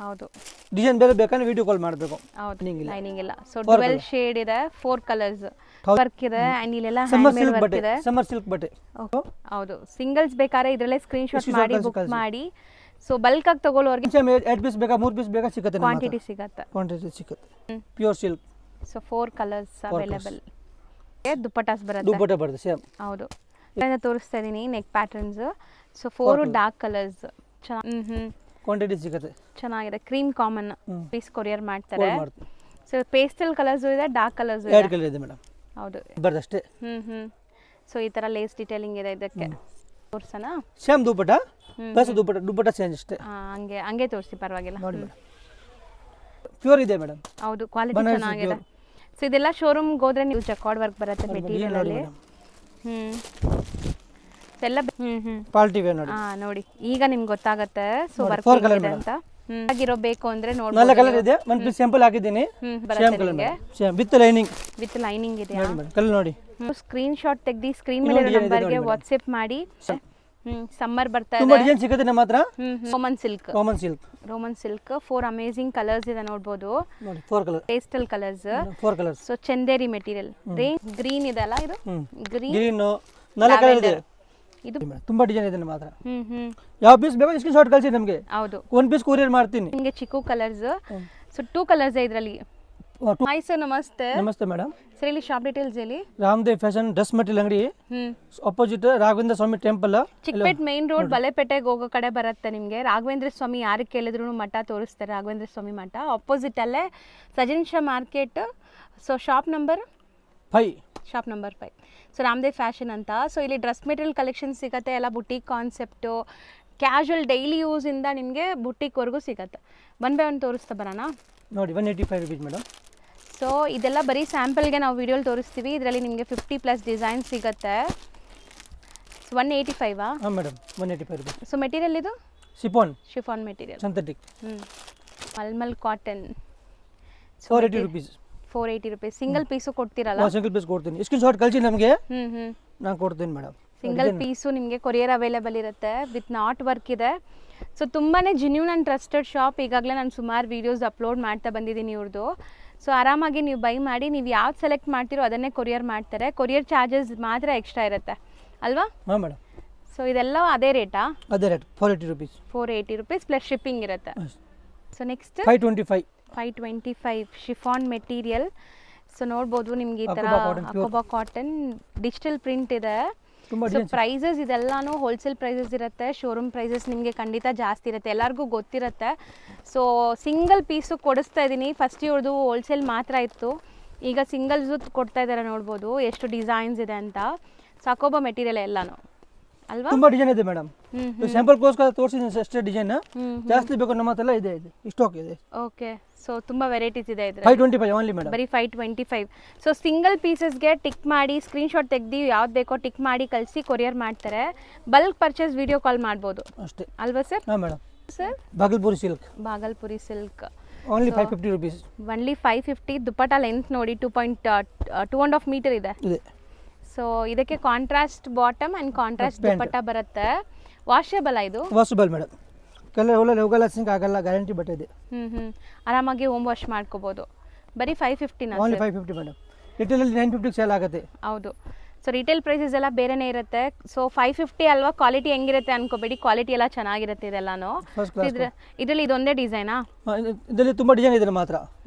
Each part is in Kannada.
ಹೌದು ಡಿಸೈನ್ ಬೇರೆ ಬೇಕಂದ್ರೆ ವಿಡಿಯೋ ಕಾಲ್ ಮಾಡಬೇಕು. ಹೌದು ಲೈನಿಂಗ್ ಇಲ್ಲ. ಸೊ 12 ಶೇಡ್ ಇದೆ, 4 ಕಲರ್ಸ್ ವರ್ಕ್ ಇದೆ ಅಂಡ್ ಇಲ್ಲೆಲ್ಲ ಹ್ಯಾಂಡ್ ಮೇಡ್ ವರ್ಕ್ ಇದೆ. ಸಮ್ಮರ್ ಸಿಲ್ಕ್ ಬಟ್ಟೆ. ಹೌದು ಸಿಂಗಲ್ಸ್ ಬೇಕಾದ್ರೆ ಇದರಲ್ಲೇ ಸ್ಕ್ರೀನ್ ಶಾಟ್ ಮಾಡಿ ಬುಕ್ ಮಾಡಿ. ಸೊ ಬಲ್ಕ್ ಆಗಿ ತಗೊಳ್ಳೋರಿಗೆ 8 ಪೀಸ್ ಬೇಕಾ 3 ಪೀಸ್ ಬೇಕಾ ಸಿಗುತ್ತೆ, ಕ್ವಾಂಟಿಟಿ ಸಿಗುತ್ತೆ. Pure silk. So 4 colours available. Dupattas ಬರುತ್ತೆ. ದುಪ್ಪಟ್ಟ ಬರುತ್ತೆ ಸೇಮ್. ಹೌದು ಇದನ್ನ ತೋರಿಸ್ತಾ ಇದೀನಿ neck patterns. So 4 dark colours quantity ಸಿಗುತ್ತೆ. ಚೆನ್ನಾಗಿದೆ. ಕ್ರೀಮ್ ಕಾಮನ್ ಪೀಸ್ ಕೊರಿಯರ್ ಮಾಡ್ತಾರೆ. ಸೊ ಪೇಸ್ಟಲ್ ಕಲರ್ಸ್ ಇದೆ, ಡಾರ್ಕ್ ಕಲರ್ಸ್ ಇದೆ. 2 ಕಲರ್ ಇದೆ ಮೇಡಮ್. ಹೌದು ಬರ್ತಷ್ಟೇ. ಸೊ ಈ ತರ ಲೇಸ್ ಡಿಟೇಲಿಂಗ್ ಇದೆ ಇದಕ್ಕೆ. ತೋರ್ಸನ ಸೇಮ್ ದುಪ್ಪಟ್ಟ ಪ್ಲಸ್ ದುಪ್ಪಟ್ಟ ಚೇಂಜ್ ಅಷ್ಟೇ. ಹಂಗೆ ತೋರಿಸಿ ಪರವಾಗಿಲ್ಲ. ನೋಡಿ ಮೇಡಮ್ ಪ್ಯೂರ್ ಇದೆ ಮೇಡಮ್. ಹೌದು ಕ್ವಾಲಿಟಿ ಚೆನ್ನಾಗಿದೆ. ಸೊ ಇದೆಲ್ಲ ಶೋರೂಮ್ಗೆ ಹೋದ್ರೆ ನೀವು ಜಕಾರ್ಡ್ ವರ್ಕ್ ಬರುತ್ತೆ ಮೆಟೀರಿಯಲ್ ಅಲ್ಲಿ. ಎಲ್ಲ ಕ್ವಾಲಿಟಿ ವೇರ್ ನೋಡಿ. ನೋಡಿ ಈಗ ನಿಮ್ಗೆ ಗೊತ್ತಾಗುತ್ತೆ. ಸೊ ವರ್ಕ್ ಇದೆ ಅಂತ ಆಗಿರೋ ಬೇಕು ಅಂದ್ರೆ ನೋಡಿ. 4 ಕಲರ್ ಇದೆ. ಒಂದು ಪೀಸ್ ಸ್ಯಾಂಪಲ್ ಹಾಕಿದ್ದೀನಿ. Same colour same with lining ಇದೆ ಕಲರ್ ನೋಡಿ. ಸ್ಕ್ರೀನ್ ಶಾಟ್ ತೆಗ್ದಿ ಸ್ಕ್ರೀನ್ ಮೇಲೆ ನಂಬರ್ಗೆ ವಾಟ್ಸ್ಆಪ್ ಮಾಡಿ. ಸಮ್ಮರ್ ಬರ್ತಾ ಇದೆ. ತುಂಬಾ ಡಿಸೈನ್ ಸಿಗುತ್ತೆ ನಮ್ಮ ಹತ್ರ. ರೋಮನ್ ಸಿಲ್ಕ್ 4 ಅಮೇಜಿಂಗ್ ಕಲರ್ಸ್ ಇದೆ ನೋಡಬಹುದು. ನೋಡಿ 4 colour pastel colours. 4 colours. So Chanderi material. Green ಇದೆ ಅಲ್ಲ ಇದು. ಗ್ರೀನ್ 4 ಕಲರ್ ಇದೆ. ಇದು ತುಂಬಾ ಡಿಸೈನ್ ಇದೆ ನಮ್ಮ ಹತ್ರ. ಯಾವ ಪೀಸ್ ಬೇಕು ಸ್ಕ್ರೀನ್ ಶಾಟ್ ಕಳಿಸಿ ನಮಗೆ. ಹೌದು ಒಂದು ಪೀಸ್ ಕೊರಿಯರ್ ಮಾಡ್ತೀನಿ ನಿಮಗೆ. ಚಿಕ್ಕು ಕಲರ್ಸ್. ಸೊ 2 ಕಲರ್ಸ್ ಇದೆ ಇದರಲ್ಲಿ. ಹಾಯ್ ಸರ್ ನಮಸ್ತೆ. ನಮಸ್ತೆ ಮೇಡಮ್. ಸರ್ ಇಲ್ಲಿ ಶಾಪ್ ಡೀಟೇಲ್ಸ್ ಹೇಳಿ. ರಾಮದೇವ್ ಫ್ಯಾಷನ್ ಡ್ರೆಸ್ ಮೆಟೀರಿಯಲ್ ಅಂಗಡಿ ಅಪೋಸಿಟ್ ರಾಘವೇಂದ್ರ ಸ್ವಾಮಿ ಟೆಂಪಲ್, ಚಿಕ್ಕಪೇಟ್ ಮೇನ್ ರೋಡ್ ಬಲೆಪೇಟೆಗೆ ಹೋಗೋ ಕಡೆ ಬರುತ್ತೆ ನಿಮಗೆ. ರಾಘವೇಂದ್ರ ಸ್ವಾಮಿ ಯಾರು ಕೇಳಿದ್ರು ಮಠ ತೋರಿಸ್ತಾರೆ. ರಾಘವೇಂದ್ರ ಸ್ವಾಮಿ ಮಠ ಅಪೋಸಿಟ್ ಅಲ್ಲೇ Sajan Shah market. So shop number 5. So Ramdev fashion ಅಂತ. ಸೊ ಇಲ್ಲಿ ಡ್ರೆಸ್ ಮೆಟೀರಿಯಲ್ ಕಲೆಕ್ಷನ್ ಸಿಗುತ್ತೆ. ಎಲ್ಲ ಬುಟೀಕ್ ಕಾನ್ಸೆಪ್ಟು, ಕ್ಯಾಶುವಲ್ ಡೈಲಿ ಯೂಸಿಂದ ನಿಮಗೆ ಬುಟೀಕ್ವರೆಗೂ ಸಿಗುತ್ತೆ. ಒನ್ ಬೈ ಒನ್ ತೋರಿಸ್ತಾ ಬರೋಣ. ನೋಡಿ 185 rupees ಮೇಡಮ್. ಸೊ ಇದೆಲ್ಲ ಬರೀ ಸ್ಯಾಂಪಲ್ಗೆ ನಾವು ವಿಡಿಯೋಲಿ ತೋರಿಸ್ತೀವಿ. ಇದರಲ್ಲಿ ನಿಮಗೆ 50+ ಡಿಸೈನ್ ಸಿಗುತ್ತೆ. 185 ಹಾಂ ಮೇಡಮ್ 185 rupees. ಸೊ ಮೆಟೀರಿಯಲ್ ಇದು chiffon material synthetic. Mulmul cotton 480 rupees. 480 rupees. Single piece ಕೊಡ್ತೀರಲ್ಲ? ಸಿಂಗಲ್ ಪೀಸ್ ಕೊಡ್ತೀನಿ. ಸ್ಕ್ರೀನ್ ಶಾಟ್ ಕಳಿಸಿ ನಮಗೆ. ನಾನು ಕೊಡ್ತೀನಿ ಮೇಡಮ್. ಸಿಂಗಲ್ ಪೀಸು ನಿಮಗೆ ಕೊರಿಯರ್ ಅವೈಲೇಬಲ್ ಇರುತ್ತೆ. ವಿತ್ ನಾಟ್ ವರ್ಕ್ ಇದೆ. ಸೊ ತುಂಬಾ ಜಿನ್ಯೂನ್ ಆ್ಯಂಡ್ ಟ್ರಸ್ಟೆಡ್ ಶಾಪ್. ಈಗಾಗಲೇ ನಾನು ಸುಮಾರು ವೀಡಿಯೋಸ್ ಅಪ್ಲೋಡ್ ಮಾಡ್ತಾ ಬಂದಿದ್ದೀನಿ ಇವ್ರದ್ದು. ಸೊ ಆರಾಮಾಗಿ ನೀವು ಬೈ ಮಾಡಿ. ನೀವು ಯಾವ್ದು ಸೆಲೆಕ್ಟ್ ಮಾಡ್ತೀರೋ ಅದನ್ನೇ ಕೊರಿಯರ್ ಮಾಡ್ತಾರೆ. ಕೊರಿಯರ್ ಚಾರ್ಜಸ್ ಮಾತ್ರ ಎಕ್ಸ್ಟ್ರಾ ಇರುತ್ತೆ ಅಲ್ವಾ? ಹಾಂ ಮೇಡಮ್. ಸೊ ಇದೆಲ್ಲ ಅದೇ ರೇಟಾ? ಅದೇ rate 480 rupees. 480 rupees plus shipping ಇರುತ್ತೆ. So next 525 chiffon material. So ನೋಡ್ಬೋದು ನಿಮ್ಗೆ ಈ ಥರ ಅಕೋಬಾ ಕಾಟನ್ ಡಿಜಿಟಲ್ ಪ್ರಿಂಟ್ ಇದೆ. ಸೊ ಪ್ರೈಸಸ್ ಇದೆಲ್ಲಾನು ಹೋಲ್ಸೇಲ್ ಪ್ರೈಸಸ್ ಇರುತ್ತೆ. ಶೋರೂಮ್ ಪ್ರೈಸಸ್ ನಿಮಗೆ ಖಂಡಿತ ಜಾಸ್ತಿ ಇರುತ್ತೆ, ಎಲ್ಲರಿಗೂ ಗೊತ್ತಿರುತ್ತೆ. ಸೊ ಸಿಂಗಲ್ ಪೀಸು ಕೊಡಿಸ್ತಾ ಇದ್ದೀನಿ. ಫಸ್ಟ್ ಇವ್ರದ್ದು ಹೋಲ್ಸೇಲ್ ಮಾತ್ರ ಇತ್ತು, ಈಗ ಸಿಂಗಲ್ಸು ಕೊಡ್ತಾ ಇದ್ದಾರೆ. ನೋಡ್ಬೋದು ಎಷ್ಟು ಡಿಸೈನ್ಸ್ ಇದೆ ಅಂತ. ಸಾಕೋಬಾ ಮೆಟೀರಿಯಲ್ ಎಲ್ಲಾನು ಅಲ್ವಾ? ತುಂಬಾ ಡಿಸೈನ್ ಇದೆ ಮೇಡಮ್. ಸ್ಯಾಂಪಲ್ ಕೋಸ್ಕರ ತೋರಿಸಿದ್ದೀನಿ ಅಷ್ಟೇ ಡಿಸೈನ್. ಜಾಸ್ತಿ ಬೇಕು ನಮ್ಮ ಹತ್ರ ಇದೆ ಸ್ಟಾಕ್ ಇದೆ. ಓಕೆ. ಸೊ ತುಂಬಾ ವೆರೈಟೀಸ್ ಇದೆ ಇದ್ರೆ. 525 ಓನ್ಲಿ ಮೇಡಮ್. ಬರೀ 525. ಸೊ ಸಿಂಗಲ್ ಪೀಸಸ್ಗೆ ಟಿಕ್ ಮಾಡಿ ಸ್ಕ್ರೀನ್ ಶಾಟ್ ತೆಗ್ದು ಯಾವ್ದು ಬೇಕೋ ಟಿಕ್ ಮಾಡಿ ಕಳಿಸಿ ಕೊರಿಯರ್ ಮಾಡ್ತಾರೆ. ಬಲ್ಕ್ ಪರ್ಚೇಸ್ ವಿಡಿಯೋ ಕಾಲ್ ಮಾಡ್ಬೋದು ಅಷ್ಟೇ ಅಲ್ವಾ ಸರ್? ಹಾಂ madam. Sir Bhagalpuri silk only 550 rupees. Only 550. ದುಪ್ಪಟ್ಟ ಲೆಂತ್ ನೋಡಿ 2.5 ಮೀಟರ್ ಇದೆ. ಸೊ ಇದಕ್ಕೆ ಕಾಂಟ್ರಾಸ್ಟ್ ಬಾಟಮ್ ಅಂಡ್ ಕಾಂಟ್ರಾಸ್ಟ್ ದುಪ್ಪಟ್ಟ ಬರುತ್ತೆ. ವಾಷೇಬಲ್ ಇದು? Washable madam. ಕಲರ್ ಹೋಗಲ್ಲ, ಸಿಂಕ್ ಆಗಲ್ಲ, ಗ್ಯಾರಂಟಿ ಬಟ್ಟೆ ಇದೆ. ಆರಾಮಾಗಿ ಹೋಮ್ ವಾಶ್ ಮಾಡ್ಕೋಬಹುದು. ಬರೀ 550 ಓನ್ಲಿ 550 ಮೇಡಮ್. ರಿಟೇಲ್ ಅಲ್ಲಿ 950 ಸೇಲ್ ಆಗುತ್ತೆ. ಹೌದು. ಸೊ ರಿಟೇಲ್ ಪ್ರೈಸಸ್ ಎಲ್ಲ ಬೇರೆನೇ ಇರುತ್ತೆ. ಸೊ 550 ಅಲ್ವಾ, ಕ್ವಾಲಿಟಿ ಹೆಂಗಿರುತ್ತೆ ಅನ್ಕೋಬೇಡಿ, ಕ್ವಾಲಿಟಿ ಎಲ್ಲ ಚೆನ್ನಾಗಿರುತ್ತೆ ಇದೆಲ್ಲಾನು. ಇದರಲ್ಲಿ ಇದೊಂದೇ ಡಿಸೈನಾ? ಇದರಲ್ಲಿ ತುಂಬಾ ಡಿಸೈನ್ ಇದೆ ಮಾತ್ರ.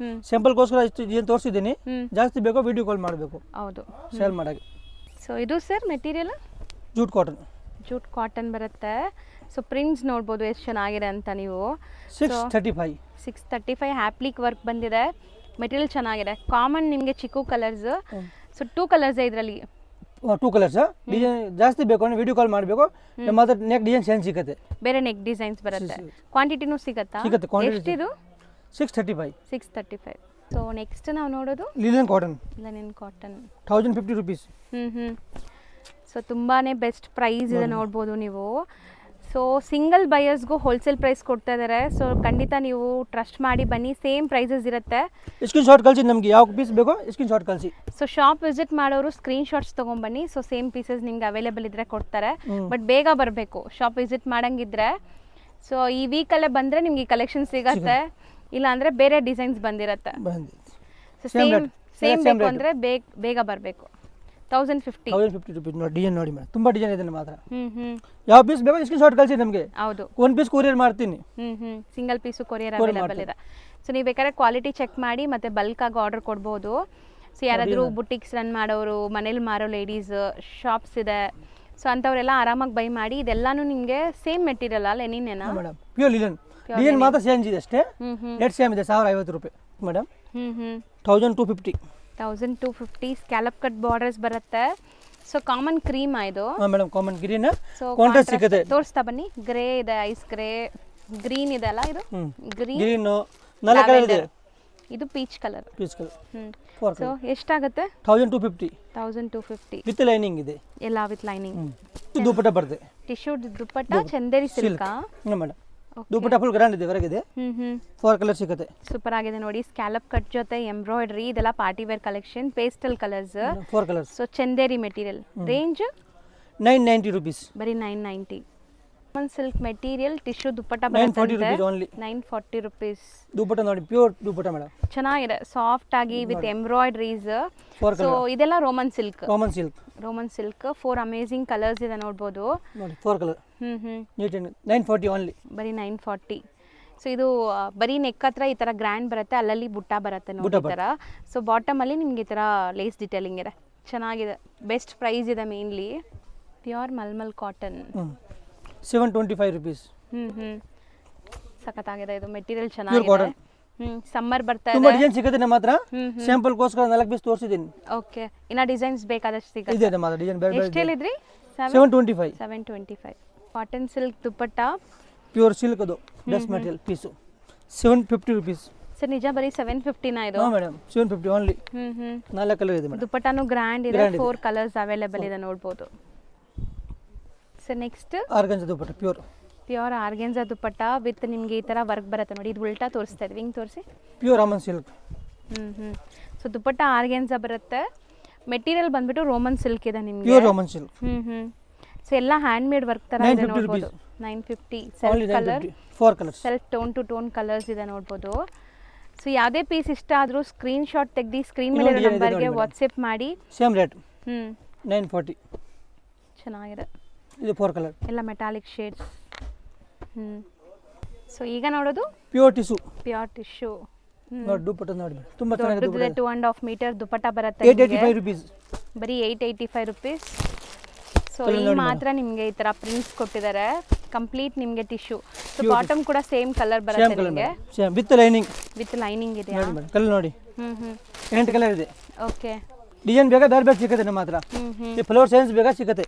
ಸ್ಯಾಂಪಲ್ ಗೋಸ್ಕರ ಇಷ್ಟು ಡಿಸೈನ್ ತೋರಿಸಿದ್ದೀನಿ. ಜಾಸ್ತಿ ಬೇಕೋ ವಿಡಿಯೋ ಕಾಲ್ ಮಾಡಬೇಕು. ಹೌದು ಸೇಲ್ ಮಾಡಕ್ಕೆ. ಸೊ ಇದು ಸರ್ ಮೆಟೀರಿಯಲ್ ಜೂಟ್ ಕಾಟನ್ ಬರುತ್ತೆ. ಸೊ ಪ್ರಿಂಟ್ಸ್ ನೋಡ್ಬೋದು ಎಷ್ಟು ಚೆನ್ನಾಗಿದೆ ಅಂತ ನೀವು. 635 ಹ್ಯಾಪ್ಲಿಕ್ ವರ್ಕ್ ಬಂದಿದೆ. ಮೆಟೀರಿಯಲ್ ಚೆನ್ನಾಗಿದೆ. ಕಾಮನ್ ನಿಮಗೆ ಚಿಕ್ಕು ಕಲರ್ಸ್. ಸೊ 2 ಕಲರ್ಸ್ ಇದರಲ್ಲಿ. 2 ಕಲರ್ಸ್. ಡಿಸೈನ್ ಜಾಸ್ತಿ ಬೇಕು ಅಂದ್ರೆ ವಿಡಿಯೋ ಕಾಲ್ ಮಾಡಬೇಕು. ನಮ್ಮ ಹತ್ರ ನೆಕ್ ಡಿಸೈನ್ ಚೇಂಜ್ ಸಿಗುತ್ತೆ. ಬೇರೆ ನೆಕ್ ಡಿಸೈನ್ಸ್ ಬರುತ್ತೆ. ಕ್ವಾಂಟಿಟಿನೂ ಸಿಗುತ್ತಾ? ಎಷ್ಟಿದು? 635. ಸೊ ನೆಕ್ಸ್ಟ್ ನಾವು ನೋಡೋದು ಲಿನನ್ ಕಾಟನ್ 1050 rupees. ಸೊ ತುಂಬಾನೇ ಬೆಸ್ಟ್ ಪ್ರೈಸ್ ಇದೆ ನೋಡ್ಬೋದು ನೀವು. ಸೊ ಸಿಂಗಲ್ ಬಯರ್ಸ್ಗೂ ಹೋಲ್ಸೇಲ್ ಪ್ರೈಸ್ ಕೊಡ್ತಾ ಇದ್ದಾರೆ. ಸೊ ಖಂಡಿತ ನೀವು ಟ್ರಸ್ಟ್ ಮಾಡಿ ಬನ್ನಿ, ಸೇಮ್ ಪ್ರೈಸಸ್ ಇರುತ್ತೆ. ಸ್ಕ್ರೀನ್ ಶಾಟ್ ಕಳಿಸಿ, ನಮಗೆ ಯಾವ ಪೀಸ್ ಬೇಕೋ ಸ್ಕ್ರೀನ್ ಶಾಟ್ ಕಳಿಸಿ. ಸೊ ಶಾಪ್ ವಿಸಿಟ್ ಮಾಡೋರು ಸ್ಕ್ರೀನ್ ಶಾಟ್ಸ್ ತೊಗೊಂಬನ್ನಿ. ಸೊ ಸೇಮ್ ಪೀಸಸ್ ನಿಮ್ಗೆ ಅವೈಲೇಬಲ್ ಇದ್ರೆ ಕೊಡ್ತಾರೆ. ಬಟ್ ಬೇಗ ಬರಬೇಕು ಶಾಪ್ ವಿಸಿಟ್ ಮಾಡಂಗಿದ್ರೆ. ಸೊ ಈ ವೀಕಲ್ಲೇ ಬಂದರೆ ನಿಮ್ಗೆ ಈ ಕಲೆಕ್ಷನ್ ಸಿಗತ್ತೆ, ಇಲ್ಲ ಅಂದರೆ ಬೇರೆ ಡಿಸೈನ್ಸ್ ಬಂದಿರತ್ತೆ. ಸೊ ಸೇಮ್ ಬೇಕು ಅಂದರೆ ಬೇಗ ಬರಬೇಕು. 1050 ರುಪೀಸ್ ನೋಡಿ. ಡಿಸೈನ್ ನೋಡಿ ಮೇಡಮ್, ತುಂಬ ಡಿಸೈನ್ ಇದೆ ಮಾತ್ರ. ಯಾವ ಪೀಸ್ ಬೇಕೋ ಸ್ಕ್ರೀನ್ ಶಾಟ್ ಕಳಿಸಿ ನಮಗೆ. ಹೌದು, ಒಂದು ಪೀಸ್ ಕೊರಿಯರ್ ಮಾಡ್ತೀನಿ. ಸಿಂಗಲ್ ಪೀಸು ಕೊರಿಯರ್ ಅವೈಲೇಬಲ್ ಇದೆ. ಸೊ ನೀವು ಬೇಕಾದ್ರೆ ಕ್ವಾಲಿಟಿ ಚೆಕ್ ಮಾಡಿ ಮತ್ತೆ ಬಲ್ಕಾಗಿ ಆರ್ಡರ್ ಕೊಡ್ಬೋದು. ಸೊ ಯಾರಾದರೂ ಬುಟಿಕ್ಸ್ ರನ್ ಮಾಡೋರು, ಮನೇಲಿ ಮಾರೋ ಲೇಡೀಸ್, ಶಾಪ್ಸ್ ಇದೆ, ಸೊ ಅಂಥವರೆಲ್ಲ ಆರಾಮಾಗಿ ಬೈ ಮಾಡಿ. ಇದೆಲ್ಲಾನು ನಿಮಗೆ ಸೇಮ್ ಮೆಟೀರಿಯಲ್ ಅಲ್ಲ, ಲೆನಿನೇನಾ ಮೇಡಮ್? Pure linen. ಡಿಸೈನ್ ಮಾತ್ರ ಚೇಂಜ್ ಇದೆ ಅಷ್ಟೇ. ರೇಟ್ ಸೇಮ್ ಇದೆ, 1050 ರೂಪಾಯಿ ಮೇಡಮ್. 1250 ಸ್ಕ್ಯಾಲಪ್ ಕಟ್ ಬಾರ್ಡರ್ಸ್ ಬರುತ್ತೆ. ಸೊ ಕಾಮನ್ ಕ್ರೀಮ್ ಇದು. ಹಾಂ ಮೇಡಮ್, ಕಾಮನ್ ಗ್ರೀನ್ ಕಾಂಟ್ರಾಸ್ಟ್ ಸಿಗುತ್ತೆ. ತೋರಿಸ್ತಾ ಬನ್ನಿ. ಗ್ರೇ ಇದೆ, ಐಸ್ ಗ್ರೇ, ಗ್ರೀನ್ ಇದೆ ಅಲ್ಲ, ಇದು ಗ್ರೀನ್, 4 ಕಲರ್ ಇದೆ. ಇದು ಪೀಚ್ ಕಲರ್. ಸೊ ಎಷ್ಟಾಗುತ್ತೆ? 1250 ವಿತ್ ಲೈನಿಂಗ್ ಇದೆ. ಎಲ್ಲ ವಿತ್ ಲೈನಿಂಗ್. ದುಪಟ್ಟ ಬರುತ್ತೆ, tissue dupatta, Chanderi silk. Madam dupatta full grand ಇದೆ, ಹೊರಗಿದೆ. 4 ಕಲರ್ ಸಿಗುತ್ತೆ. ಸೂಪರ್ ಆಗಿದೆ ನೋಡಿ. ಸ್ಕ್ಯಾಲಪ್ ಕಟ್ ಜೊತೆ ಎಂಬ್ರಾಯ್ಡ್ರಿ, ಇದೆಲ್ಲ party wear collection. Pastel colours, 4 colours. So Chanderi material. Range 990 rupees, ಬರೀ 990. Silk material, tissue dupatta 940 rupees only. 940 rupees. Dupatta ನೋಡಿ, ಪ್ಯೂರ್ ದುಪಟ್ಟ ಮೇಡಮ್, ಚೆನ್ನಾಗಿದೆ, ಸಾಫ್ಟ್ ಆಗಿ ವಿತ್ ಎಂಬ್ರಾಯ್ಡ್ರೀಸ್. ಸೊ ಇದೆಲ್ಲ Roman silk. Roman silk 4 amazing colours ಇದೆ ನೋಡ್ಬೋದು ನೋಡಿ. 4 ಕಲರ್. 940 ಓನ್ಲಿ, ಬರೀ 940. ಸೊ ಇದು ಬರೀ ನೆಕ್ ಹತ್ರ ಈ ಥರ ಗ್ರ್ಯಾಂಡ್ ಬರುತ್ತೆ, ಅಲ್ಲಲ್ಲಿ ಬುಟ್ಟ ಬರುತ್ತೆ ನೋಡಿ ಈ ಥರ. ಸೊ ಬಾಟಮಲ್ಲಿ ನಿಮ್ಗೆ ಈ ಥರ ಲೇಸ್ ಡಿಟೇಲಿಂಗ್ ಇದೆ, ಚೆನ್ನಾಗಿದೆ. ಬೆಸ್ಟ್ ಪ್ರೈಸ್ ಇದೆ mainly. Pure mulmul cotton, 725 rupees. ಸಖತ್ತಾಗಿದೆ ಇದು ಮೆಟೀರಿಯಲ್, ಚೆನ್ನಾಗಿದೆ. ಸಮ್ಮರ್ ಬರ್ತಾ ಇದೆ. ತುಂಬಾ ಡಿಸೈನ್ ಸಿಗುತ್ತೆ ನಮ್ಮ ಹತ್ರ. ಸ್ಯಾಂಪಲ್ ಗೋಸ್ಕರ 4 ಪೀಸ್ ತೋರಿಸಿದ್ದೀನಿ. ಓಕೆ, ಇನ್ನ ಡಿಸೈನ್ಸ್ ಬೇಕಾದಷ್ಟು ಸಿಗುತ್ತೆ. ಇದೆ ನಮ್ಮ ಹತ್ರ ಡಿಸೈನ್ ಬೇರೆ ಬೇರೆ. ಎಷ್ಟು ಹೇಳಿದ್ರಿ? 725. Cotton silk dupatta, pure silk ಅದು dress material piece, 750 rupees. Sir ನಿಜ ಬರೀ 750 ನಾ ಇದು? ಹಾಂ ಮೇಡಮ್, 750 ಓನ್ಲಿ. 4 ಕಲರ್ ಇದೆ ಮೇಡಮ್. ದುಪಟ್ಟಾನು ಗ್ರ್ಯಾಂಡ್ ಇದೆ, 4 ಕಲರ್ಸ್ ಅವೈಲೇಬಲ್ ಇದೆ ನೋಡ್ಬೋದು. Sir next organza dupatta, pure organza dupatta with ನಿಮಗೆ ಈ ಥರ ವರ್ಕ್ ಬರುತ್ತೆ ನೋಡಿ. ಇದು ಉಲ್ಟಾ ತೋರಿಸ್ತಾ ಇದ್ವಿ, ಹಿಂಗೆ ತೋರಿಸಿ. Pure roman silk. So dupatta organza ಬರುತ್ತೆ. ಮೆಟೀರಿಯಲ್ ಬಂದ್ಬಿಟ್ಟು ರೋಮನ್ ಸಿಲ್ಕ್ ಇದೆ ನಿಮಗೆ. Pure roman silk. ಸೊ ಎಲ್ಲ ಹ್ಯಾಂಡ್ ಮೇಡ್ ವರ್ಕ್ ತರ ಇದೆ ನೋಡ್ಬೋದು. 950. Self colour, 4 colours. Self tone to tone colours ಇದೆ ನೋಡ್ಬೋದು. ಸೊ ಯಾವುದೇ ಪೀಸ್ ಇಷ್ಟ ಆದರೂ ಸ್ಕ್ರೀನ್ ಶಾಟ್ ತೆಗೆದು ಸ್ಕ್ರೀನ್ ಮೇಲೆ ಇರೋ ನಂಬರ್ಗೆ ವಾಟ್ಸ್ಆ್ಯಪ್ ಮಾಡಿ. Same rate 940. ಚೆನ್ನಾಗಿದೆ. ಇದು 4 ಕಲರ್, ಎಲ್ಲ ಮೆಟಾಲಿಕ್ ಶೇಡ್ಸ್. ಸೊ ಈಗ ನೋಡೋದು ಪ್ಯೂರ್ ಟಿಶ್ಯೂ ನೋಡಿ. ದುಪಟ್ಟ ನೋಡಿ, ತುಂಬಾ ಚೆನ್ನಾಗಿದೆ. 2.5 ಮೀಟರ್ ದುಪಟ್ಟ ಬರುತ್ತೆ. 885 ರೂಪೀಸ್, ಬರೀ 885 ರೂಪೀಸ್. ಸೊ ಇಲ್ಲಿ ಮಾತ್ರ ನಿಮಗೆ ಈ ತರ ಪ್ರಿಂಟ್ಸ್ ಕೊಟ್ಟಿದ್ದಾರೆ. ಕಂಪ್ಲೀಟ್ ನಿಮಗೆ ಟಿಶ್ಯೂ. ಸೊ ಬಾಟಮ್ ಕೂಡ ಸೇಮ್ ಕಲರ್ ಬರುತ್ತೆ ನಿಮಗೆ, ವಿತ್ ಲೈನಿಂಗ್ ಇದೆ ನೋಡಿ. ಕಲರ್ ನೋಡಿ, 8 ಕಲರ್ ಇದೆ. ಓಕೆ, ಡಿಸೈನ್ ಬೇಕಾ ಬೇರೆ ಬೇರೆ ಸಿಗುತ್ತೆ ನಮ್ಮ ಹತ್ರ. ಈ ಫ್ಲವರ್ ಸೈನ್ಸ್ ಬೇಕಾ ಸಿಗುತ್ತೆ.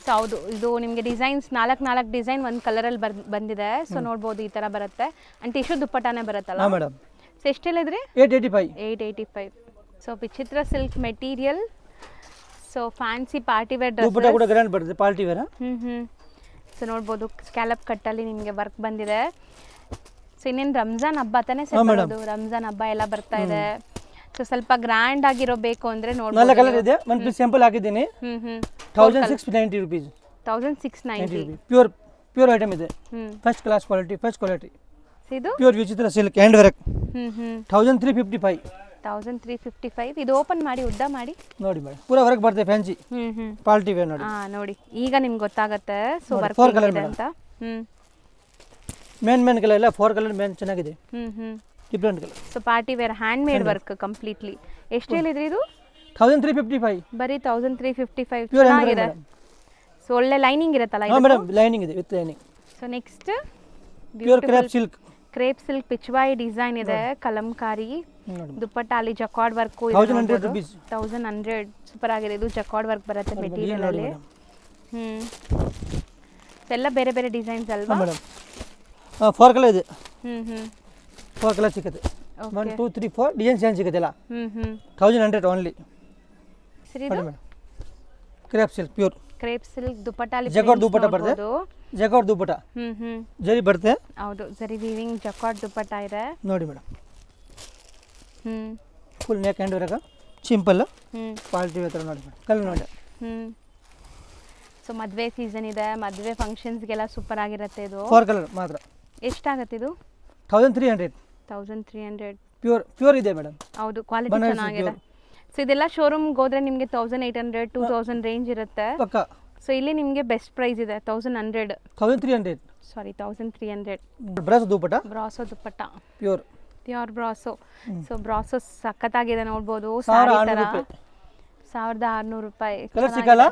ಸೊ ಹೌದು, ಇದು ನಿಮಗೆ ಡಿಸೈನ್ಸ್ 4 ಡಿಸೈನ್ ಒಂದು ಕಲರಲ್ಲಿ ಬಂದಿದೆ. ಸೊ ನೋಡ್ಬೋದು ಈ ಥರ ಬರುತ್ತೆ. ಅಂಡ್ ಟಿಶ್ಯೂ ದುಪ್ಪಟ್ಟಾನೇ ಬರುತ್ತಲ್ಲ. ಹಾಂ ಮೇಡಮ್. ಸೊ ಎಷ್ಟು ಹೇಳಿದ್ರಿ? 885. ಸೊ ವಿಚಿತ್ರ silk material. So fancy party wear dress. Dupatta ಕೂಡ ಗ್ರ್ಯಾಂಡ್ ಬರುತ್ತೆ, ಪಾರ್ಟಿ ವೇರ್. ಸೊ ನೋಡ್ಬೋದು ಸ್ಕ್ಯಾಲಪ್ ಕಟ್ಟಲ್ಲಿ ನಿಮಗೆ ವರ್ಕ್ ಬಂದಿದೆ. ಸೊ ಇನ್ನೇನು ರಂಜಾನ್ ಹಬ್ಬ ತಾನೇ ರಂಜಾನ್ ಹಬ್ಬ ಎಲ್ಲ ಬರ್ತಾ ಇದೆ. ಸೊ ಸ್ವಲ್ಪ ಗ್ರ್ಯಾಂಡ್ ಆಗಿರೋ ಬೇಕು ಅಂದ್ರೆ ನೋಡ್ಬೋದು. 4 ಕಲರ್ ಇದೆ, ಒಂದು ಪೀಸ್ ಸ್ಯಾಂಪಲ್ ಹಾಕಿದ್ದೀನಿ. 1690 ರೂಪೀಸ್. 1690. ಪ್ಯೂರ್ ಐಟಮ್ ಇದೆ, ಫಸ್ಟ್ ಕ್ವಾಲಿಟಿ. ಇದು ಪ್ಯೂರ್ ವಿಚಿತ್ರ ಸಿಲ್ಕ್ ಹ್ಯಾಂಡ್ ವರ್ಕ್. 1355. 1355. ಇದು ಓಪನ್ ಮಾಡಿ ಉದ್ದ ಮಾಡಿ ನೋಡಿ ಮೇಡಮ್, ಪೂರಾ ವರ್ಕ್ ಬರುತ್ತೆ, ಫ್ಯಾನ್ಸಿ ಪಾರ್ಟಿ ವೇರ್ ನೋಡಿ. ನೋಡಿ ಈಗ ನಿಮ್ಗೆ ಗೊತ್ತಾಗುತ್ತೆ. ಸೊ ವರ್ಕ್ ಇದೆ ಅಂತ. ಮೇನ್ ಕಲರ್ ಎಲ್ಲ 4 ಕಲರ್ ಮೇನ್ ಚೆನ್ನಾಗಿದೆ, different colour. So party wear hand made work completely. ಎಷ್ಟು ಹೇಳಿದ್ರಿ ಇದು? 1355. ಬರೀ 1355. ಚೆನ್ನಾಗಿದೆ. ಸೊ ಒಳ್ಳೆ ಲೈನಿಂಗ್ ಇರುತ್ತಲ್ಲ ಇದು? ಮೇಡಮ್, ಲೈನಿಂಗ್ ಇದೆ, with lining. So next pure crepe silk pichwai design ಇದೆ, ಕಲಂಕಾರಿ ದುಪ್ಪಟ್ಟ, ಅಲ್ಲಿ ಜಕಾರ್ಡ್ ವರ್ಕ್. 1100 ರೂಪೀಸ್. 1100. ಸೂಪರ್ ಆಗಿದೆ. ಇದು ಜಕಾರ್ಡ್ ವರ್ಕ್ ಬರುತ್ತೆ ಮೆಟೀರಿಯಲ್ ಅಲ್ಲಿ. ಎಲ್ಲ ಬೇರೆ ಬೇರೆ ಡಿಸೈನ್ಸ್ ಅಲ್ವಾ ಮೇಡಮ್? 4 ಕಲರ್ ಇದೆ. 4 ಕಲರ್ ಸಿಗುತ್ತೆ. 1 2 3 4 ಡಿಸೈನ್ ಚೇಂಜ್ ಸಿಗುತ್ತಲ್ಲ. 1100 ಓನ್ಲಿ. ಸರಿ ಮೇಡಮ್. ಕ್ರೇಪ್ ಸಿಲ್ಕ್ ದುಪಟ್ಟ ಅಲ್ಲಿ ಜಕಾರ್ಡ್ ದುಪಟ್ಟ ಬರುತ್ತೆ. ಜಕಾರ್ಡ್ ದುಪಟ್ಟ ಜರಿ ಬರುತ್ತೆ. ಹೌದು, ಜರಿ ವೀವಿಂಗ್ ಜಕಾರ್ಡ್ ದುಪಟ್ಟ ಇದೆ ನೋಡಿ madam. Full neck hand work, simple party wear ನೋಡಿ ಮೇಡಮ್. ಕಲರ್ ನೋಡಿ. ಸೊ ಮದುವೆ ಸೀಸನ್ ಇದೆ, ಮದುವೆ ಫಂಕ್ಷನ್ಸ್ಗೆಲ್ಲ ಸೂಪರ್ ಆಗಿರುತ್ತೆ ಇದು. 4 ಕಲರ್ ಮಾತ್ರ. ಎಷ್ಟಾಗುತ್ತೆ ಇದು? 1300. 1300. ಪ್ಯೂರ್ ಇದೆ ಮೇಡಮ್. ಹೌದು, ಕ್ವಾಲಿಟಿ ಚೆನ್ನಾಗಿದೆ. ಸೊ ಇದೆಲ್ಲ ಶೋರೂಮ್ಗೆ ಹೋದ್ರೆ ನಿಮಗೆ 1800 2000 ರೇಂಜ್ ಇರುತ್ತೆ. ಪಕ್ಕ. ಸೊ ಇಲ್ಲಿ ನಿಮಗೆ ಬೆಸ್ಟ್ ಪ್ರೈಸ್ ಇದೆ 1100. 1300. Sorry 1300. Brasso dupatta. Brasso dupatta. Pure brasso. So brasso ಸಖತ್ತಾಗಿದೆ ನೋಡ್ಬೋದು. 1600 ರೂಪಾಯಿ. ಕಲರ್ ಸಿಗಲ್ಲ.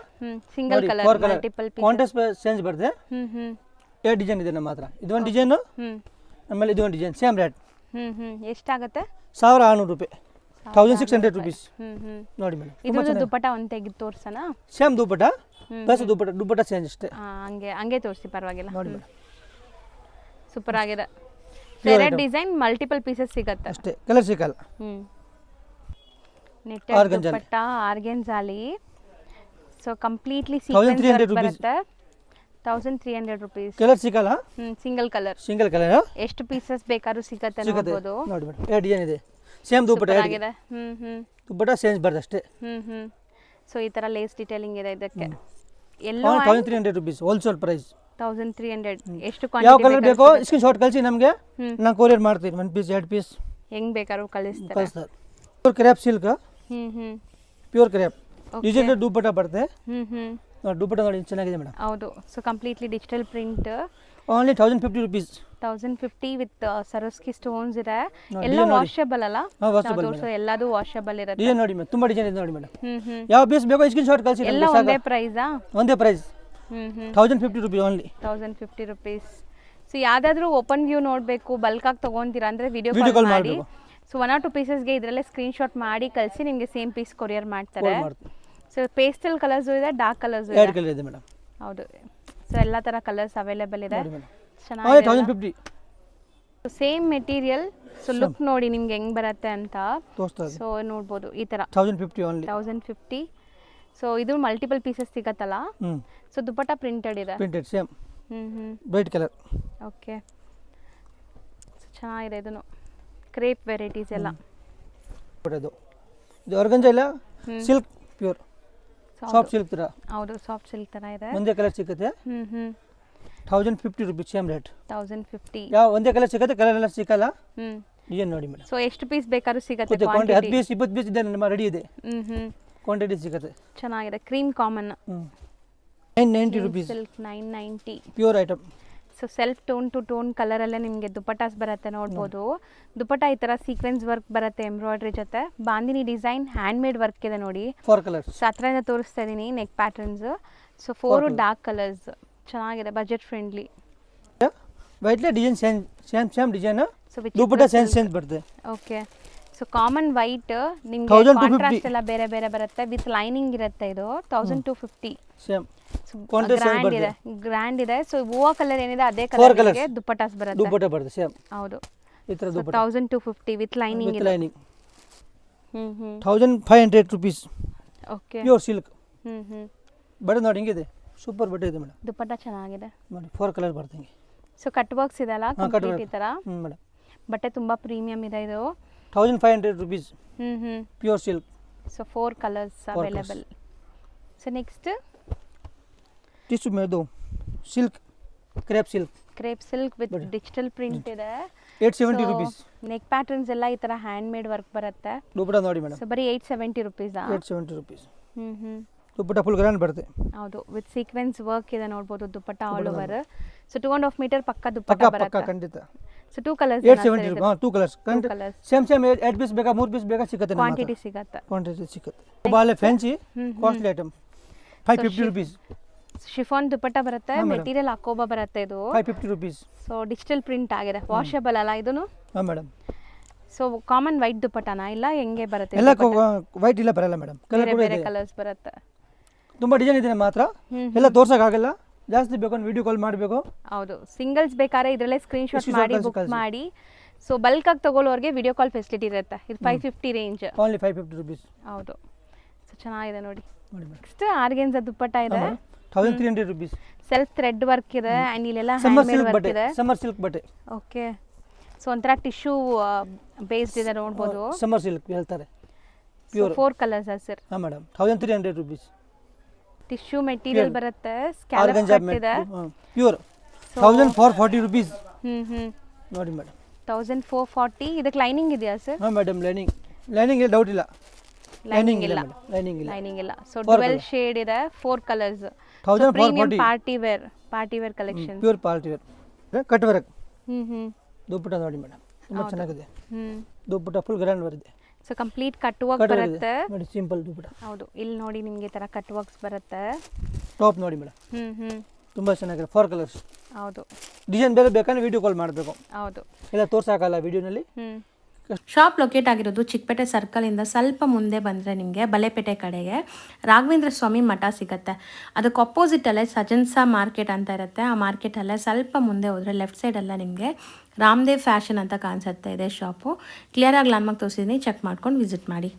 Single colour multiple piece. Contrast change ಬರುತ್ತೆ. 2 ಡಿಸೈನ್ ಇದೆ ನಮ್ಮ ಹತ್ರ. ಇದೊಂದು ಡಿಸೈನ್, ಆಮೇಲೆ ಇದೊಂದು ಡಿಸೈನ್ ಸೇಮ್ ರೇಟ್. ಎಷ್ಟಾಗುತ್ತೆ? 1600 ರೂಪಾಯಿ. 1600 rupees. ನೋಡಿ ಮೇಡಮ್. ಇದು ದುಪಟ್ಟ ಒಂದು ತೆಗೆದು ತೋರ್ಸೋಣ. Same dupatta plus dupatta change ಅಷ್ಟೇ. ಹಂಗೆ ತೋರಿಸಿ ಪರವಾಗಿಲ್ಲ. ನೋಡಿ ಮೇಡಮ್, ಸೂಪರ್ ಆಗಿದೆ. ಬೇರೆ ಡಿಸೈನ್ ಮಲ್ಟಿಪಲ್ ಪೀಸಸ್ ಸಿಗುತ್ತೆ ಅಷ್ಟೇ, ಕಲರ್ ಸಿಗಲ್ಲ. ನೆಟ್ಟೆಡ್ ದುಪಟ್ಟ ಆರ್ಗೆನ್ಜಾಲಿ. ಸೊ ಕಂಪ್ಲೀಟ್ಲಿ ಸೀಕ್ವೆನ್ಸ್ ವರ್ಕ್ ಬರುತ್ತೆ. 1300 rupees. ಕಲರ್ ಸಿಗಲ್ಲ. Single colour. ಎಷ್ಟು ಪೀಸಸ್ ಬೇಕಾದ್ರೂ ಸಿಗುತ್ತೆ ನೋಡಬಹುದು. ನೋಡಿ ಮೇಡಮ್, 2 ಡಿಸೈನ್ ಇದೆ. ಸೇಮ್ ದುಪಟ್ಟ ಆಗಿದೆ. ದುಪಟ್ಟ ಚೇಂಜ್ ಬರುತ್ತೆ ಅಷ್ಟೇ. ಸೊ ಈ ತರ ಲೇಸ್ ಡಿಟೇಲಿಂಗ್ ಇದೆ ಇದಕ್ಕೆ. ಎಲ್ಲೋ 1300 rupees ಹೋಲ್ಸೇಲ್ ಪ್ರೈಸ್. 1300. ಎಷ್ಟು ಯಾವ ಕ್ವಾಂಟಿಟಿ ಕಲರ್ ಬೇಕೋ ಸ್ಕ್ರೀನ್ ಶಾಟ್ ಕಳಿಸಿ ನಮಗೆ, ನಾನು ಕೊರಿಯರ್ ಮಾಡ್ತೀನಿ. 1 ಪೀಸ್ 2 ಪೀಸ್ ಹೆಂಗ್ ಬೇಕಾದ್ರೂ ಕಳಿಸ್ತಾರೆ. Pure crepe silk. Pure crepe digital dupatta ಬರುತ್ತೆ. ದುಪಟ್ಟ ನೋಡಿ ಚೆನ್ನಾಗಿದೆ ಮೇಡಮ್. ಹೌದು. So completely digital print. Only 1050 rupees. 1050 with ಸರೋಸ್ಕಿ stones ಇದೆ. ಎಲ್ಲ ವಾಷಬಲ್ ಅಲ್ಲ? ಎಲ್ಲದೂ ವಾಷಬಲ್ ಇರುತ್ತೆ. ಡಿಸೈನ್ ನೋಡಿ ಮೇಡಮ್, ತುಂಬಾ ಡಿಸೈನ್ ಇದೆ ನೋಡಿ ಮೇಡಮ್. ಯಾವ ಪೀಸ್ ಬೇಕೋ ಸ್ಕ್ರೀನ್ ಶಾಟ್ ಕಳಿಸಿ. ಎಲ್ಲ ಒಂದೇ ಪ್ರೈಸಾ? ಒಂದೇ price. 1050 rupees only. 1050 rupees. So ಯಾವ್ದಾದ್ರು ಓಪನ್ ವ್ಯೂ ನೋಡಬೇಕು, ಬಲ್ಕ್ ಆಗಿ ತಗೊಂತೀರಾ ಅಂದ್ರೆ ವಿಡಿಯೋ ಕಾಲ್ ಮಾಡಿ. ಸೊ 1 or 2 ಪೀಸಸ್ಗೆ ಇದರಲ್ಲೇ ಸ್ಕ್ರೀನ್ ಶಾಟ್ ಮಾಡಿ ಕಳಿಸಿ, ನಿಮಗೆ ಸೇಮ್ ಪೀಸ್ ಕೊರಿಯರ್ ಮಾಡ್ತಾರೆ. ಸೊ ಪೇಸ್ಟಲ್ ಕಲರ್ಸ್ ಇದೆ, ಡಾರ್ಕ್ ಕಲರ್ಸ್ ಇದೆ. 2 ಕಲರ್ ಇದೆ ಮೇಡಮ್. ಹೌದು. ಸೊ ಎಲ್ಲ ತರ ಕಲರ್ಸ್ ಅವೈಲೇಬಲ್ ಇದೆ. ಚೆನ್ನಾಗಿದೆ. 1050. Same material. ಸೊ ಲುಕ್ ನೋಡಿ ನಿಮ್ಗೆ ಹೆಂಗ್ ಬರುತ್ತೆ ಅಂತ. ಸೊ ನೋಡ್ಬೋದು ಈ ತರ 1050 ಓನ್ಲಿ. 1050. ಸೊ ಇದು ಮಲ್ಟಿಪಲ್ ಪೀಸಸ್ ಸಿಗತ್ತಲ್ಲ. ಸೊ ದುಪಟ್ಟ ಪ್ರಿಂಟೆಡ್ ಇದೆ. Printed same. Bright colour. Okay. ಚೆನ್ನಾಗಿದೆ. ಇದನ್ನು ಕ್ರೇಪ್ ವೆರೈಟೀಸ್ ಎಲ್ಲ. ಇದು ಆರ್ಗಂಜಾ ಇಲ್ಲ, ಸಿಲ್ಕ್ ಪ್ಯೂರ್ ಸಾಫ್ಟ್ ಸಿಲ್ಕ್ ತರ. ಹೌದು, ಸಾಫ್ಟ್ ಸಿಲ್ಕ್ ತರ ಇದೆ. ಒಂದೇ ಕಲರ್ ಸಿಗುತ್ತೆ. 1050 rupees ಸೇಮ್ ರೇಟ್. 1050. ಯಾವ ಒಂದೇ ಕಲರ್ ಸಿಗುತ್ತೆ, ಕಲರ್ ಎಲ್ಲ ಸಿಗಲ್ಲ. ಡಿಸೈನ್ ನೋಡಿ ಮೇಡಮ್. ಸೊ ಎಷ್ಟು ಪೀಸ್ ಬೇಕಾದ್ರೂ ಸಿಗುತ್ತೆ. 10 ಪೀಸ್ 20 ಪೀಸ್ ಇದೆ ನಮ್ಮ ರೆಡಿ ಇದೆ. ಕ್ವಾಂಟಿಟಿ ಸಿಗುತ್ತೆ. ಚೆನ್ನಾಗಿದೆ. Cream common. 990 rupees. Silk 990. Pure item. So self tone to tone colour ಅಲ್ಲೇ ನಿಮಗೆ ದುಪಟ್ಟಾಸ್ ಬರುತ್ತೆ ನೋಡ್ಬೋದು. ದುಪಟ್ಟ ಈ ತರ ಸೀಕ್ವೆನ್ಸ್ ವರ್ಕ್ ಬರುತ್ತೆ ಎಂಬ್ರಾಯ್ಡ್ರಿ ಜೊತೆ. Bandhani design hand made work ಇದೆ ನೋಡಿ. 4 ಕಲರ್ಸ್. ಹತ್ರದಿಂದ ತೋರಿಸ್ತಾ ಇದೀನಿ neck patterns. So 4 dark colours. ಚೆನ್ನಾಗಿದೆ, ಬಜೆಟ್ ಫ್ರೆಂಡ್ಲಿ. ವೈಟ್ಲೆ design same design. Dupatta same ಬರುತ್ತೆ. ಓಕೆ. ಸೊ ಕಾಮನ್ ವೈಟ್ ನಿಮಗೆ ಕಾಂಟ್ರಾಸ್ಟ್ ಎಲ್ಲ ಬೇರೆ ಬೇರೆ ಬರುತ್ತೆ. ವಿತ್ ಲೈನಿಂಗ್ ಇರುತ್ತೆ. ಇದು 1250 ಸೇಮ್. ಗ್ರ್ಯಾಂಡ್ ಇದೆ, ಗ್ರ್ಯಾಂಡ್ ಇದೆ. ಸೊ ಹೂವ ಕಲರ್ ಏನಿದೆ ಅದೇ ಕಲರ್ಗೆ ದುಪಟ್ಟಾಸ್ ಬರುತ್ತೆ. ದುಪಟ್ಟ ಬರುತ್ತೆ ಸೇಮ್. ಹೌದು. ಈ ತರ ದುಪಟ್ಟ 1250 ವಿತ್ ಲೈನಿಂಗ್ ಇದೆ. 1500 rupees. ಓಕೆ. Pure silk. ಬಟ್ಟೆ ನೋಡಿ ಹಿಂಗಿದೆ, ಸೂಪರ್ ಬಟ್ಟೆ ಇದೆ ಮೇಡಮ್. ದುಪಟ್ಟ ಚೆನ್ನಾಗಿದೆ ನೋಡಿ, 4 ಕಲರ್ ಬರುತ್ತೆ. ಸೊ ಕಟ್ ವರ್ಕ್ಸ್ ಇದೆ ಅಲ್ಲ ಕಂಪ್ಲೀಟ್ ಈ ತರ. ಮೇಡಮ್ ಬಟ್ಟೆ ತುಂಬಾ ಪ್ರೀಮಿಯಂ ಇದೆ ಇದು. 1500 rupees. Pure silk. So 4 colours available. So next tissue ಮೇದು silk, crepe silk with digital print ಇದೆ. 870 rupees. ನೆಕ್ ಪ್ಯಾಟರ್ನ್ಸ್ ಎಲ್ಲ ಈ ತರ ಹ್ಯಾಂಡ್ ಮೇಡ್ ವರ್ಕ್ ಬರುತ್ತೆ. ದುಪಟ್ಟ ನೋಡಿ ಮೇಡಮ್. ಸೊ ಬರೀ 870 rupees. 870 rupees. Dupatta full grand ಬರುತ್ತೆ. ಹೌದು, ವಿತ್ ಸೀಕ್ವೆನ್ಸ್ ವರ್ಕ್ ಇದೆ ನೋಡಬಹುದು. Dupatta all over. So 2.5 meter ಪಕ್ಕ ದುಪಟ್ಟ ಬರುತ್ತೆ. ಪಕ್ಕ ಖಂಡಿತ. So 2 colours. 870. 2 colours. Same 8 piece ಬೇಕಾ 3 ಪೀಸ್ ಬೇಕಾ ಸಿಗುತ್ತೆ. ಕ್ವಾಂಟಿಟಿ ಸಿಗುತ್ತೆ. ಬಾಲೆ fancy costly item. 550 rupees. Chiffon dupatta ಬರುತ್ತೆ. ಮೆಟೀರಿಯಲ್ ಅಕೋಬಾ ಬರುತ್ತೆ ಇದು. 550 rupees. ಸೊ ಡಿಜಿಟಲ್ ಪ್ರಿಂಟ್ ಆಗಿದೆ. ವಾಷಬಲ್ ಅಲ್ಲ ಇದನ್ನು? ಹಾಂ ಮೇಡಮ್. ಸೊ ಕಾಮನ್ ವೈಟ್ ದುಪಟ್ಟನಾ ಇಲ್ಲ ಹೆಂಗೆ ಬರುತ್ತೆ? ಎಲ್ಲ ವೈಟ್ ಇಲ್ಲ ಬರಲ್ಲ ಮೇಡಮ್. ಕಲರ್ ಕೂಡ ಬೇರೆ ಕಲರ್ಸ್ ಬರುತ್ತೆ. ತುಂಬಾ ಡಿಸೈನ್ ಇದೆ ಮಾತ್ರ, ಎಲ್ಲ ತೋರ್ಸಕ್ಕಾಗಲ್ಲ. ಜಾಸ್ತಿ ಬೇಕು ಅಂದ್ರೆ ವಿಡಿಯೋ ಕಾಲ್ ಮಾಡಬೇಕು. ಹೌದು, ಸಿಂಗಲ್ಸ್ ಬೇಕಾದ್ರೆ ಇದರಲ್ಲೇ ಸ್ಕ್ರೀನ್ ಶಾಟ್ ಮಾಡಿ ಬುಕ್ ಮಾಡಿ. ಸೊ ಬಲ್ಕ್ ಆಗಿ ತಗೊಳ್ಳೋರಿಗೆ ವಿಡಿಯೋ ಕಾಲ್ ಫೆಸಿಲಿಟಿ ಇರುತ್ತೆ. ಇದು 550 ರೇಂಜ್. Only 550 rupees. ಹೌದು. ಸೊ ಚೆನ್ನಾಗಿದೆ ನೋಡಿ. ನೆಕ್ಸ್ಟ್ ಆರ್ಗೆನ್ಜಾ ದುಪಟ್ಟ ಇದೆ. 1300 rupees. ಸೆಲ್ಫ್ ಥ್ರೆಡ್ ವರ್ಕ್ ಇದೆ ಅಂಡ್ ಇಲ್ಲೆಲ್ಲ ಹ್ಯಾಂಡ್ ಮೇಡ್ ವರ್ಕ್ ಇದೆ. ಸಮ್ಮರ್ ಸಿಲ್ಕ್ ಬಟ್ಟೆ. ಓಕೆ. ಸೊ ಒಂಥರ ಟಿಶ್ಯೂ ಬೇಸ್ಡ್ ಇದೆ ನೋಡಬಹುದು. ಸಮ್ಮರ್ ಸಿಲ್ಕ್ ಹೇಳ್ತಾರೆ. Pure 4 colours sir. ಹಾಂ ಮೇಡಮ್. 1300 rupees. ಟಿಶ್ಯೂ ಮೆಟೀರಿಯಲ್ ಬರುತ್ತೆ, ಸ್ಕ್ಯಾಲಪ್ ಆರ್ಗಂಜಾ ಕಟ್ ಇದೆ. ಪ್ಯೂರ್ 1440 rupees ಹ್ಞೂ ನೋಡಿ ಮೇಡಮ್. 1440. ಇದಕ್ಕೆ ಲೈನಿಂಗ್ ಇದೆಯಾ ಸರ್? ಹಾಂ ಮೇಡಮ್, ಲೈನಿಂಗ್ ಇಲ್ಲ, ಡೌಟ್ ಇಲ್ಲ. ಲೈನಿಂಗ್ ಇಲ್ಲ ಮೇಡಮ್, ಲೈನಿಂಗ್ ಇಲ್ಲ. ಲೈನಿಂಗ್ ಇಲ್ಲ. ಸೊ 12 ಶೇಡ್ ಇದೆ, 4 colours. 1440 party wear collection. Pure party wear cut work. ಹ್ಞೂ ದುಪ್ಪಟ್ಟ ನೋಡಿ ಮೇಡಮ್, ತುಂಬ ಚೆನ್ನಾಗಿದೆ. ಹ್ಞೂ ದುಪ್ಪಟ್ಟ ಫುಲ್ ಗ್ರ್ಯಾಂಡ್ ಬರುತ್ತೆ. ಸೊ ಕಂಪ್ಲೀಟ್ ಕಟ್ ವರ್ಕ್ ಬರುತ್ತೆ ನೋಡಿ, ಸಿಂಪಲ್ ದುಪ್ಪಟ್ಟ. ಹೌದು, ಇಲ್ಲಿ ನೋಡಿ ನಿಮಗೆ ಈ ಥರ ಕಟ್ ವರ್ಕ್ಸ್ ಬರುತ್ತೆ. ಟಾಪ್ ನೋಡಿ ಮೇಡಮ್, ತುಂಬ ಚೆನ್ನಾಗಿದೆ. 4 ಕಲರ್ಸ್. ಹೌದು, ಡಿಸೈನ್ ಬೇರೆ ಬೇಕಂದ್ರೆ ವಿಡಿಯೋ ಕಾಲ್ ಮಾಡಬೇಕು. ಹೌದು, ಇಲ್ಲ ತೋರ್ಸೋಕ್ಕಲ್ಲ ವಿಡಿಯೋನಲ್ಲಿ. ಶಾಪ್ ಲೊಕೇಟ್ ಆಗಿರೋದು ಚಿಕ್ಕಪೇಟೆ ಸರ್ಕಲಿಂದ ಸ್ವಲ್ಪ ಮುಂದೆ ಬಂದರೆ ನಿಮಗೆ ಬಲೆಪೇಟೆ ಕಡೆಗೆ ರಾಘವೇಂದ್ರ ಸ್ವಾಮಿ ಮಠ ಸಿಗುತ್ತೆ. ಅದಕ್ಕೆ ಅಪೋಸಿಟಲ್ಲೇ ಸಜನ್ಸಾ ಮಾರ್ಕೆಟ್ ಅಂತ ಇರುತ್ತೆ. ಆ ಮಾರ್ಕೆಟಲ್ಲೇ ಸ್ವಲ್ಪ ಮುಂದೆ ಹೋದರೆ ಲೆಫ್ಟ್ ಸೈಡಲ್ಲೇ ನಿಮಗೆ ರಾಮದೇವ್ ಫ್ಯಾಷನ್ ಅಂತ ಕಾಣಿಸುತ್ತೆ ಇದೆ ಶಾಪು. ಕ್ಲಿಯರಾಗಿ ಲ್ಯಾಂಡ್ಮಾರ್ಕ್ ತೋರಿಸಿದ್ದೀನಿ, ಚೆಕ್ ಮಾಡ್ಕೊಂಡು ವಿಸಿಟ್ ಮಾಡಿ.